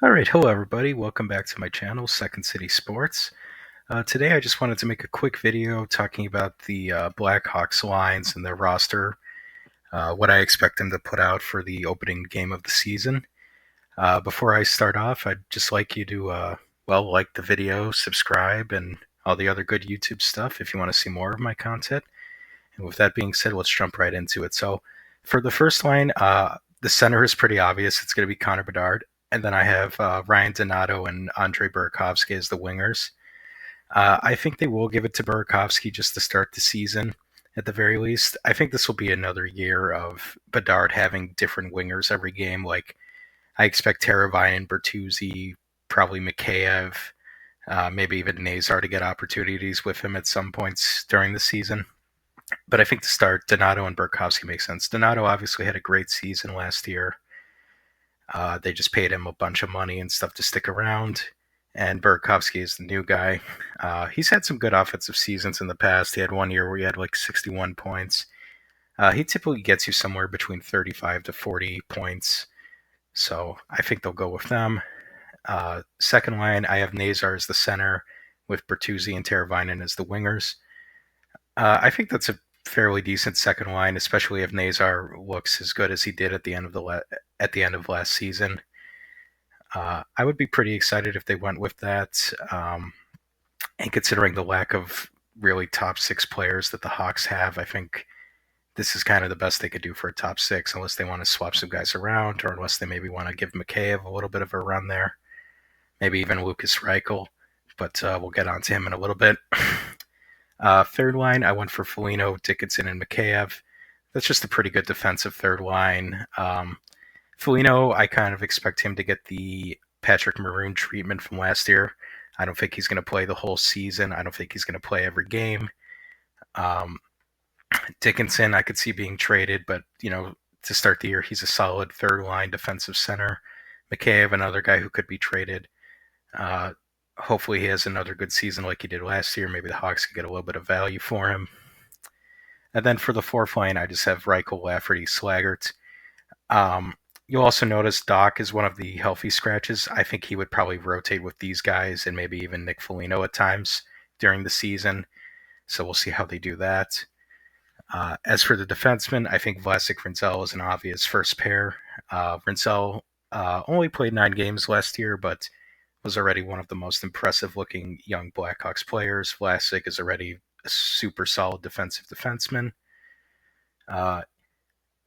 All right, hello everybody. Welcome back to my channel, Second City Sports. Today I just wanted to make a quick video talking about the Blackhawks lines and their roster, what I expect them to put out for the opening game of the season. Before I start off, I'd just like you to, like the video, subscribe, and all the other good YouTube stuff if you want to see more of my content. And with that being said, let's jump right into it. So for the first line, the center is pretty obvious. It's going to be Connor Bedard. And then I have Ryan Donato and Andre Burakovsky as the wingers. I think they will give it to Burakovsky just to start the season at the very least. I think this will be another year of Bedard having different wingers every game. Like, I expect Teravainen, Bertuzzi, probably Mikheyev, maybe even Nazar to get opportunities with him at some points during the season. But I think to start, Donato and Burakovsky makes sense. Donato obviously had a great season last year. They just paid him a bunch of money and stuff to stick around. And Burakovsky is the new guy. He's had some good offensive seasons in the past. He had one year where he had like 61 points. He typically gets you somewhere between 35 to 40 points. So I think they'll go with them. Second line, I have Nazar as the center with Bertuzzi and Teravainen as the wingers. I think that's a fairly decent second line, especially if Nazar looks as good as he did at the end of last season. I would be pretty excited if they went with that. And considering the lack of really top six players that the Hawks have, I think this is kind of the best they could do for a top six, unless they want to swap some guys around, or unless they maybe want to give Mikheyev a little bit of a run there. Maybe even Lucas Reichel, but we'll get on to him in a little bit. Third line, I went for Foligno, Dickinson, and Mikheyev. That's just a pretty good defensive third line. Foligno, I kind of expect him to get the Patrick Maroon treatment from last year. I don't think he's going to play the whole season. I don't think he's going to play every game. Dickinson, I could see being traded, but, to start the year, he's a solid third line defensive center. Mikheyev, another guy who could be traded. Hopefully he has another good season like he did last year. Maybe the Hawks could get a little bit of value for him. And then for the fourth line, I just have Reichel, Lafferty, Slaggert. You'll also notice Doc is one of the healthy scratches. I think he would probably rotate with these guys and maybe even Nick Foligno at times during the season. So we'll see how they do that. As for the defensemen, I think Vlasic Rinzel is an obvious first pair. Rinzel only played 9 games last year, but was already one of the most impressive looking young Blackhawks players. Vlasic is already a super solid defensive defenseman.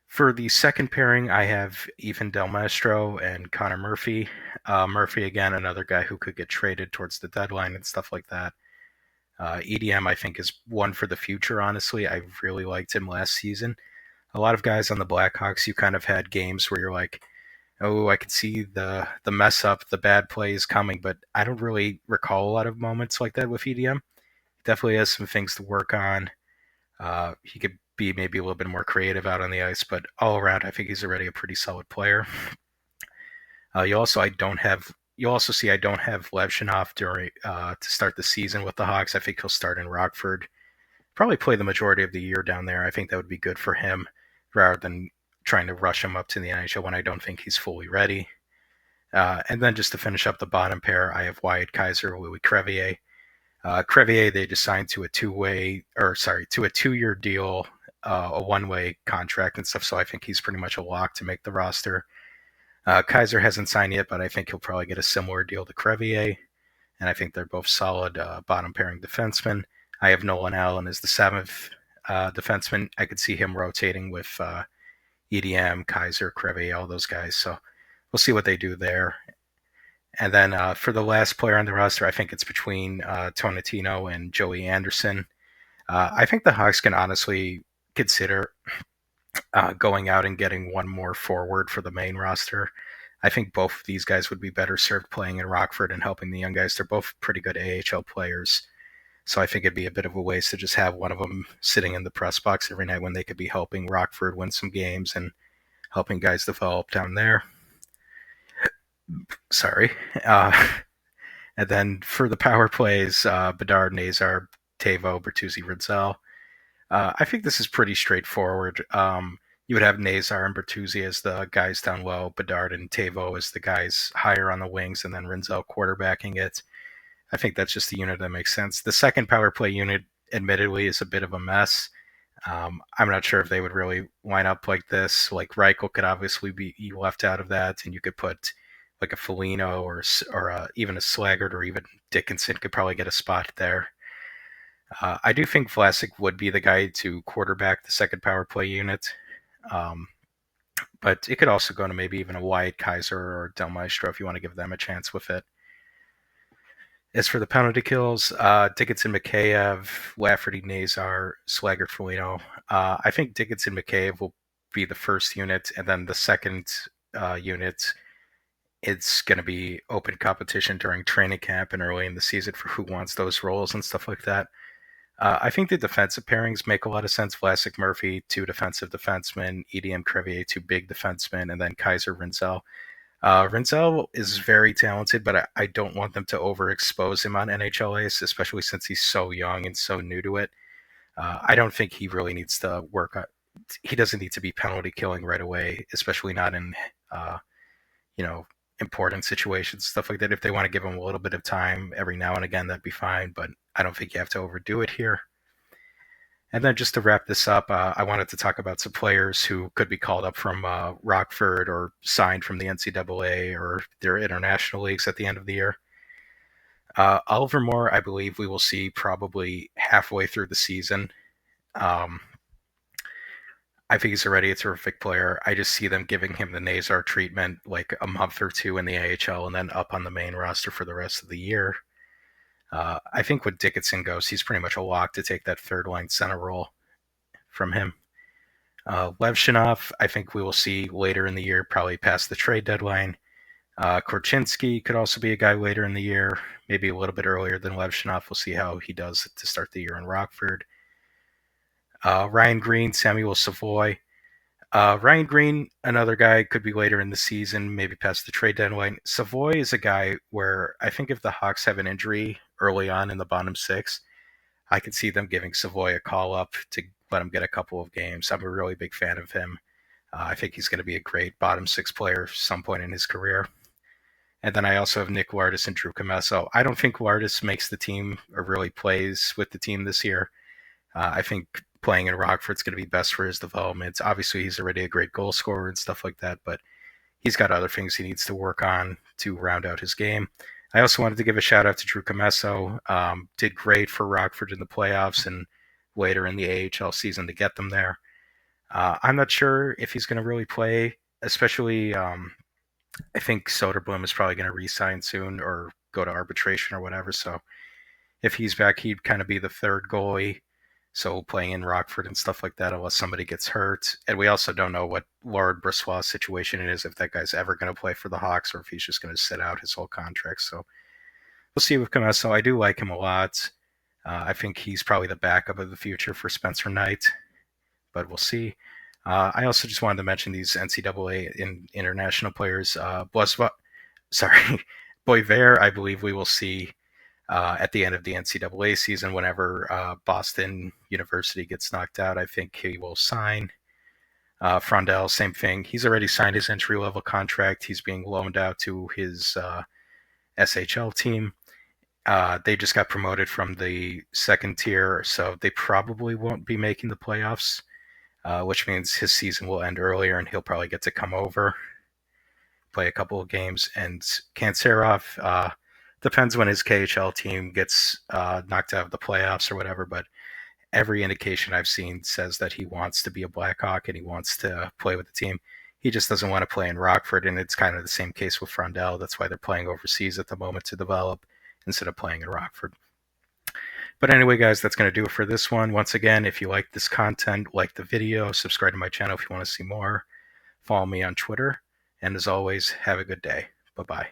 For the second pairing, I have Ethan Del Maestro and Connor Murphy. Murphy, again, another guy who could get traded towards the deadline and stuff like that. EDM, I think, is one for the future, honestly. I really liked him last season. A lot of guys on the Blackhawks, you kind of had games where you're like, oh, I could see the mess up, the bad plays coming, but I don't really recall a lot of moments like that with EDM. He definitely has some things to work on. He could be maybe a little bit more creative out on the ice, but all around, I think he's already a pretty solid player. You also see I don't have Levshinov during to start the season with the Hawks. I think he'll start in Rockford, probably play the majority of the year down there. I think that would be good for him rather than trying to rush him up to the NHL when I don't think he's fully ready. And then just to finish up the bottom pair, I have Wyatt Kaiser, Louis Crevier. Crevier, they just signed to a 2-year deal, a one-way contract and stuff. So I think he's pretty much a lock to make the roster. Kaiser hasn't signed yet, but I think he'll probably get a similar deal to Crevier. And I think they're both solid bottom pairing defensemen. I have Nolan Allen as the 7th defenseman. I could see him rotating with EDM, Kaiser, Crevier, all those guys. So we'll see what they do there. And then for the last player on the roster, I think it's between Tonatino and Joey Anderson. I think the Hawks can honestly consider going out and getting one more forward for the main roster. I think both of these guys would be better served playing in Rockford and helping the young guys. They're both pretty good AHL players. So I think it'd be a bit of a waste to just have one of them sitting in the press box every night when they could be helping Rockford win some games and helping guys develop down there. Sorry. And then for the power plays, Bedard, Nazar, Tavo, Bertuzzi, Rinzel. I think this is pretty straightforward. You would have Nazar and Bertuzzi as the guys down low, Bedard and Tavo as the guys higher on the wings, and then Rinzel quarterbacking it. I think that's just a unit that makes sense. The second power play unit, admittedly, is a bit of a mess. I'm not sure if they would really line up like this. Like Reichel could obviously be left out of that, and you could put like a Foligno or even a Slaggert or even Dickinson could probably get a spot there. I do think Vlasic would be the guy to quarterback the second power play unit, um, but it could also go to maybe even a Wyatt Kaiser or Del Maestro if you want to give them a chance with it. As for the penalty kills, Dickinson, Mikheyev, Lafferty, Nazar, Swagger, Foligno. I think Dickinson, Mikheyev will be the first unit, and then the second unit, it's going to be open competition during training camp and early in the season for who wants those roles and stuff like that. I think the defensive pairings make a lot of sense. Vlasic, Murphy, two defensive defensemen, EDM, Crevier, two big defensemen, and then Kaiser, Rinzel. Rinzel is very talented, but I don't want them to overexpose him on NHL ice, especially since he's so young and so new to it. I don't think he really needs to work on. He doesn't need to be penalty killing right away, especially not in you know important situations, stuff like that. If they want to give him a little bit of time every now and again, that'd be fine. But I don't think you have to overdo it here. And then just to wrap this up, I wanted to talk about some players who could be called up from Rockford or signed from the NCAA or their international leagues at the end of the year. Oliver Moore, I believe we will see probably halfway through the season. Um, I think he's already a terrific player. I just see them giving him the Nazar treatment like a month or two in the AHL and then up on the main roster for the rest of the year. I think when Dickinson goes, he's pretty much a lock to take that third line center role from him. Levshinov, I think we will see later in the year, probably past the trade deadline. Korchinski could also be a guy later in the year, maybe a little bit earlier than Levshinov. We'll see how he does to start the year in Rockford. Ryan Green, Samuel Savoy. Ryan Green, another guy, could be later in the season, maybe past the trade deadline. Savoy is a guy where I think if the Hawks have an injury early on in the bottom six, I could see them giving Savoy a call up to let him get a couple of games. I'm a really big fan of him. I think he's going to be a great bottom six player some point in his career. And then I also have Nick Lardis and Drew Comesso. I don't think Lardis makes the team or really plays with the team this year. I think playing in Rockford's going to be best for his development. Obviously, he's already a great goal scorer and stuff like that, but he's got other things he needs to work on to round out his game. I also wanted to give a shout out to Drew Comesso. Did great for Rockford in the playoffs and later in the AHL season to get them there. I'm not sure if he's going to really play, especially I think Soderblom is probably going to re-sign soon or go to arbitration or whatever. So if he's back, he'd kind of be the third goalie. So playing in Rockford and stuff like that, unless somebody gets hurt. And we also don't know what Laurent Brossois' situation is, if that guy's ever going to play for the Hawks or if he's just going to sit out his whole contract. So we'll see with Comesso. I do like him a lot. I think he's probably the backup of the future for Spencer Knight, but we'll see. I also just wanted to mention these NCAA international players. Boisvert, I believe we will see at the end of the NCAA season, whenever Boston University gets knocked out. I think he will sign. Frondell, same thing. He's already signed his entry-level contract. He's being loaned out to his SHL team. They just got promoted from the second tier, so they probably won't be making the playoffs, which means his season will end earlier and he'll probably get to come over, play a couple of games. And Kanserov, depends when his KHL team gets knocked out of the playoffs or whatever, but every indication I've seen says that he wants to be a Blackhawk and he wants to play with the team. He just doesn't want to play in Rockford, and it's kind of the same case with Frondell. That's why they're playing overseas at the moment to develop instead of playing in Rockford. But anyway, guys, that's going to do it for this one. Once again, if you like this content, like the video, subscribe to my channel if you want to see more. Follow me on Twitter. And as always, have a good day. Bye-bye.